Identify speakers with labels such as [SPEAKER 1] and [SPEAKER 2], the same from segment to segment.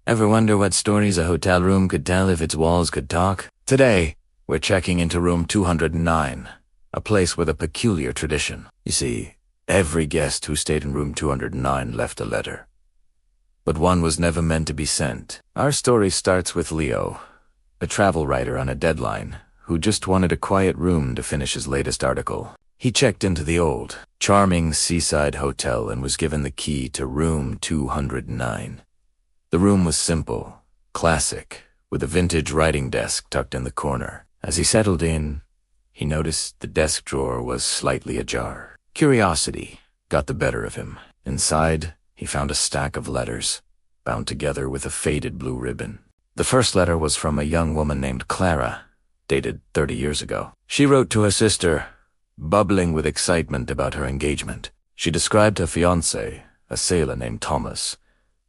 [SPEAKER 1] Ever wonder what stories a hotel room could tell if its walls could talk? Today, we're checking into room 209, a place with a peculiar tradition. You see, every guest who stayed in room 209 left a letter. But one was never meant to be sent. Our story starts with Leo, a travel writer on a deadline, who just wanted a quiet room to finish his latest article. He checked into the old, charming seaside hotel and was given the key to room 209. The room was simple, classic, with a vintage writing desk tucked in the corner. As he settled in, he noticed the desk drawer was slightly ajar. Curiosity got the better of him. Inside, he found a stack of letters, bound together with a faded blue ribbon. The first letter was from a young woman named Clara, dated 30 years ago. She wrote to her sister, bubbling with excitement about her engagement. She described her fiancé, a sailor named Thomas,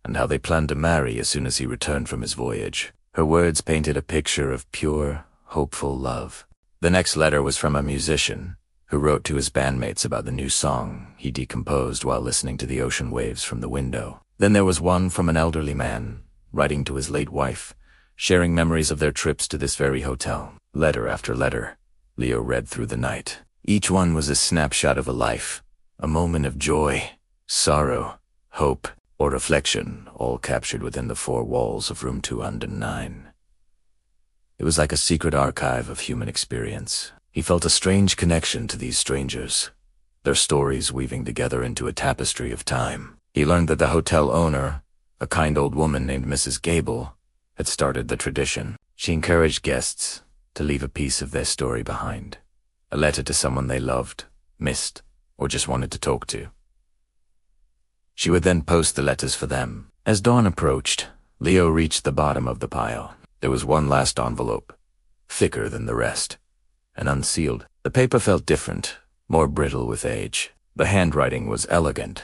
[SPEAKER 1] and how they planned to marry as soon as he returned from his voyage. Her words painted a picture of pure, hopeful love. The next letter was from a musician, who wrote to his bandmates about the new song he decomposed while listening to the ocean waves from the window. Then there was one from an elderly man, writing to his late wife, sharing memories of their trips to this very hotel. Letter after letter, Leo read through the night. Each one was a snapshot of a life, a moment of joy, sorrow, hope, or reflection, all captured within the four walls of room 209. It was like a secret archive of human experience. He felt a strange connection to these strangers, their stories weaving together into a tapestry of time. He learned that the hotel owner, a kind old woman named Mrs. Gable, had started the tradition. She encouraged guests to leave a piece of their story behind, a letter to someone they loved, missed, or just wanted to talk to. She would then post the letters for them. As dawn approached, Leo reached the bottom of the pile. There was one last envelope, thicker than the rest, and unsealed. The paper felt different, more brittle with age. The handwriting was elegant,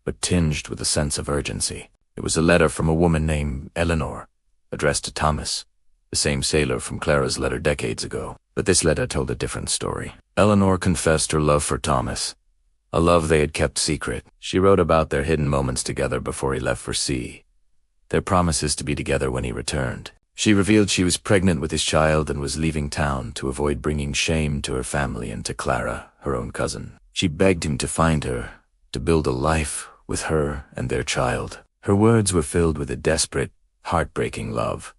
[SPEAKER 1] but tinged with a sense of urgency. It was a letter from a woman named Eleanor, addressed to Thomas, the same sailor from Clara's letter decades ago. But this letter told a different story. Eleanor confessed her love for Thomas, a love they had kept secret. She wrote about their hidden moments together before he left for sea, their promises to be together when he returned. She revealed she was pregnant with his child and was leaving town to avoid bringing shame to her family and to Clara, her own cousin. She begged him to find her, to build a life with her and their child. Her words were filled with a desperate, heartbreaking love.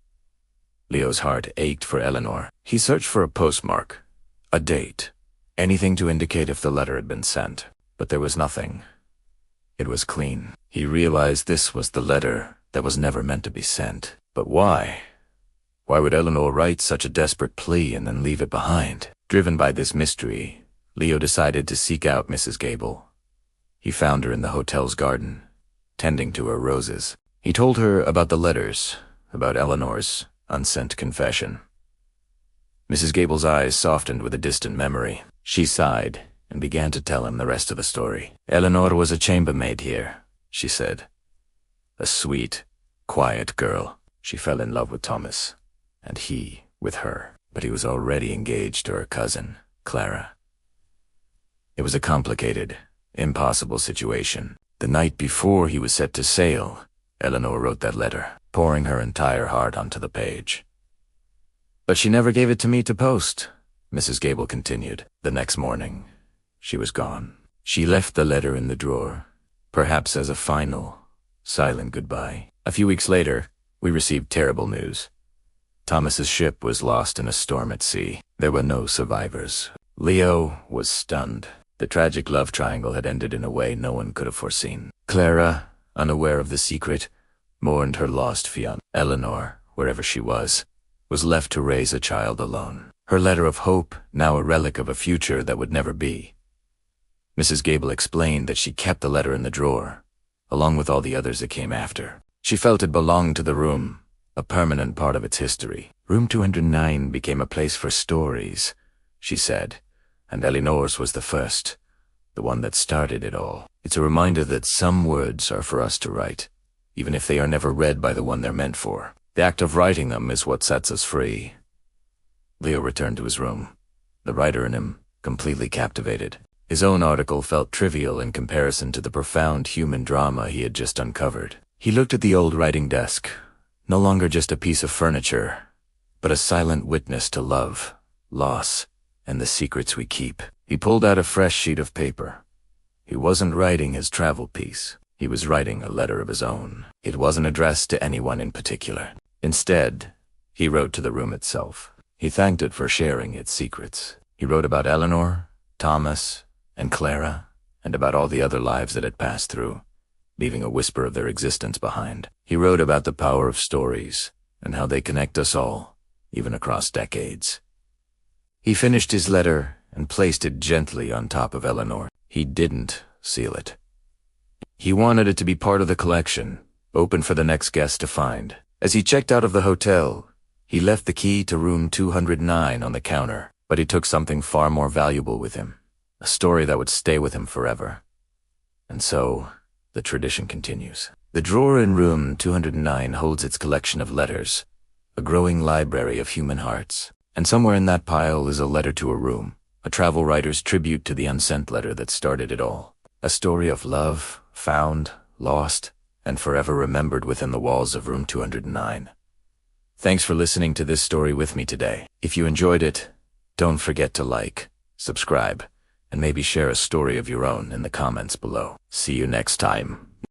[SPEAKER 1] Leo's heart ached for Eleanor. He searched for a postmark, a date, anything to indicate if the letter had been sent. But there was nothing. It was clean. He realized this was the letter that was never meant to be sent. But why? Why would Eleanor write such a desperate plea and then leave it behind? Driven by this mystery, Leo decided to seek out Mrs. Gable. He found her in the hotel's garden, tending to her roses. He told her about the letters, about Eleanor's unsent confession. Mrs. Gable's eyes softened with a distant memory. She sighed and began to tell him the rest of the story. Eleanor was a chambermaid here, she said. A sweet, quiet girl. She fell in love with Thomas, and he with her, but he was already engaged to her cousin, Clara. It was a complicated, impossible situation. The night before he was set to sail, Eleanor wrote that letter, pouring her entire heart onto the page. But she never gave it to me to post, Mrs. Gable continued. The next morning, she was gone. She left the letter in the drawer, perhaps as a final, silent goodbye. A few weeks later, we received terrible news. Thomas's ship was lost in a storm at sea. There were no survivors. Leo was stunned. The tragic love triangle had ended in a way no one could have foreseen. Clara, unaware of the secret, mourned her lost fiancé. Eleanor, wherever she was left to raise a child alone. Her letter of hope, now a relic of a future that would never be. Mrs. Gable explained that she kept the letter in the drawer, along with all the others that came after. She felt it belonged to the room, a permanent part of its history. Room 209 became a place for stories, she said, and Eleanor's was the first, the one that started it all. It's a reminder that some words are for us to write, even if they are never read by the one they're meant for. The act of writing them is what sets us free. Leo returned to his room, the writer in him completely captivated. His own article felt trivial in comparison to the profound human drama he had just uncovered. He looked at the old writing desk, No longer just a piece of furniture, but a silent witness to love, loss, and the secrets we keep. He pulled out a fresh sheet of paper. He wasn't writing his travel piece. He was writing a letter of his own. It wasn't addressed to anyone in particular. Instead, he wrote to the room itself. He thanked it for sharing its secrets. He wrote about Eleanor, Thomas, and Clara, and about all the other lives that had passed through, leaving a whisper of their existence behind. He wrote about the power of stories and how they connect us all, even across decades. He finished his letter and placed it gently on top of Eleanor. He didn't seal it. He wanted it to be part of the collection, open for the next guest to find. As he checked out of the hotel, he left the key to room 209 on the counter, but he took something far more valuable with him, a story that would stay with him forever. And so, the tradition continues. The drawer in room 209 holds its collection of letters, a growing library of human hearts. And somewhere in that pile is a letter to a room, a travel writer's tribute to the unsent letter that started it all. A story of love, found, lost, and forever remembered within the walls of room 209. Thanks for listening to this story with me today. If you enjoyed it, don't forget to like, subscribe, and maybe share a story of your own in the comments below. See you next time.